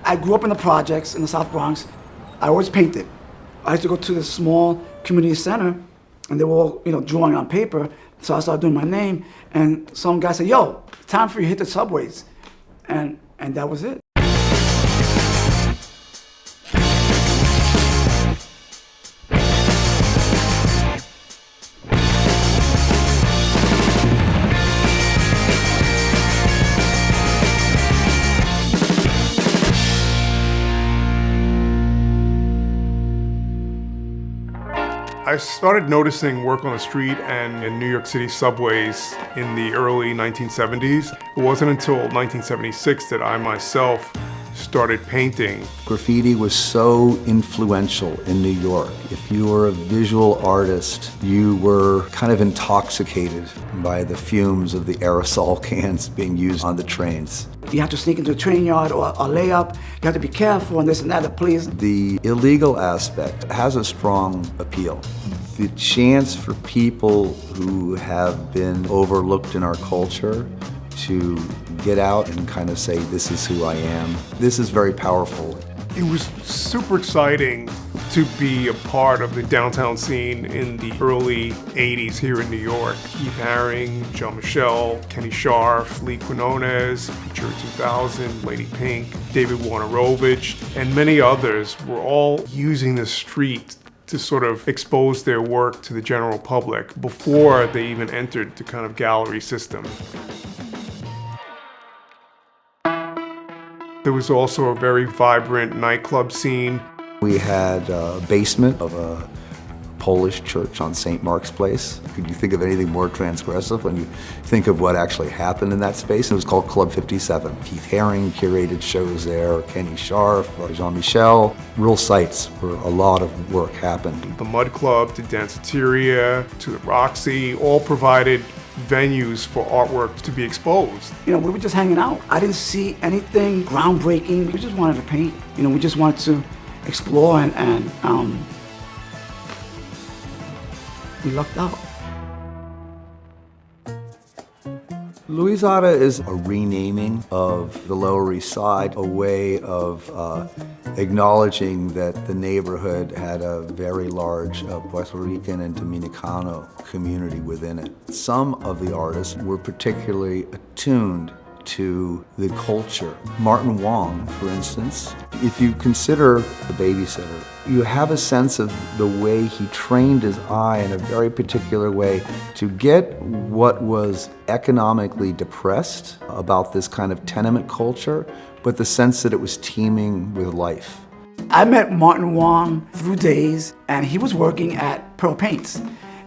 I grew up in the projects in the South Bronx. I always painted. I used to go to the small community center, and they were all, drawing on paper. So I started doing my name, and some guy said, "Yo, time for you to hit the subways," and that was it. I started noticing work on the street and in New York City subways in the early 1970s. It wasn't until 1976 that I myself started painting. Graffiti was so influential in New York. If you were a visual artist, you were kind of intoxicated by the fumes of the aerosol cans being used on the trains. You have to sneak into a train yard or a layup. You have to be careful and this and that, the police. The illegal aspect has a strong appeal. The chance for people who have been overlooked in our culture to get out and kind of say, this is who I am. This is very powerful. It was super exciting to be a part of the downtown scene in the early 80s here in New York. Keith Haring, Jean-Michel, Kenny Scharf, Lee Quinones, Future 2000, Lady Pink, David Wojnarowicz, and many others were all using the street to sort of expose their work to the general public before they even entered the kind of gallery system. There was also a very vibrant nightclub scene. We had a basement of a Polish church on St. Mark's Place. Could you think of anything more transgressive when you think of what actually happened in that space? It was called Club 57. Keith Haring curated shows there, Kenny Scharf, Jean-Michel. Real sites where a lot of work happened. The Mud Club, to Danceteria, to the Roxy, all provided venues for artwork to be exposed. We were just hanging out. I didn't see anything groundbreaking. We just wanted to paint. We just wanted to explore and we lucked out. Louisada is a renaming of the Lower East Side, a way of acknowledging that the neighborhood had a very large Puerto Rican and Dominicano community within it. Some of the artists were particularly attuned to the culture. Martin Wong, for instance, if you consider The Babysitter, you have a sense of the way he trained his eye in a very particular way to get what was economically depressed about this kind of tenement culture, but the sense that it was teeming with life. I met Martin Wong through Days, and he was working at Pearl Paints.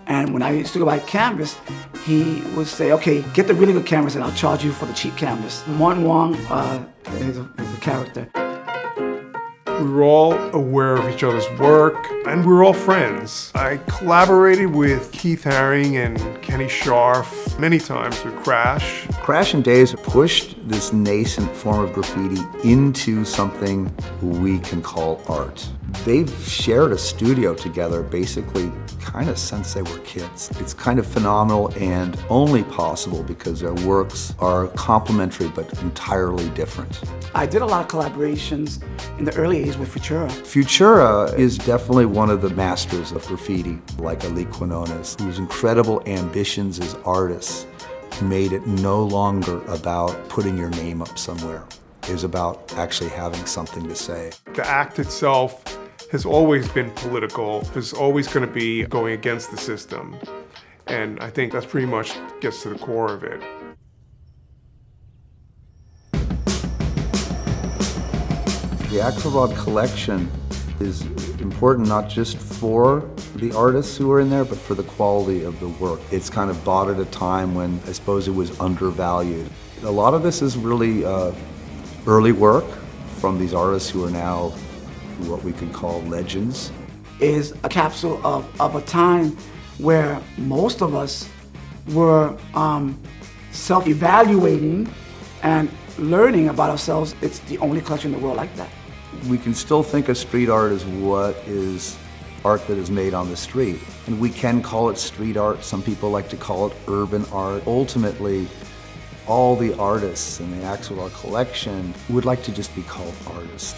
And when I used to go buy canvas, he would say, "Okay, get the really good canvas and I'll charge you for the cheap canvas." Martin Wong is a character. We were all aware of each other's work, and we were all friends. I collaborated with Keith Haring and Kenny Scharf many times with Crash. Crash and Days pushed this nascent form of graffiti into something we can call art. They've shared a studio together basically kind of since they were kids. It's kind of phenomenal and only possible because their works are complementary but entirely different. I did a lot of collaborations in the early 80s with Futura. Futura is definitely one of the masters of graffiti, like Lee Quinones, whose incredible ambitions as artists made it no longer about putting your name up somewhere. It was about actually having something to say. The act itself has always been political, is always going to be going against the system. And I think that's pretty much gets to the core of it. The Axelrod collection is important not just for the artists who are in there, but for the quality of the work. It's kind of bought at a time when I suppose it was undervalued. A lot of this is really early work from these artists who are now what we could call legends. Is a capsule of a time where most of us were self-evaluating and learning about ourselves. It's the only collection in the world like that. We can still think of street art as what is art that is made on the street. And we can call it street art. Some people like to call it urban art. Ultimately, all the artists in the Axelrod collection would like to just be called artists.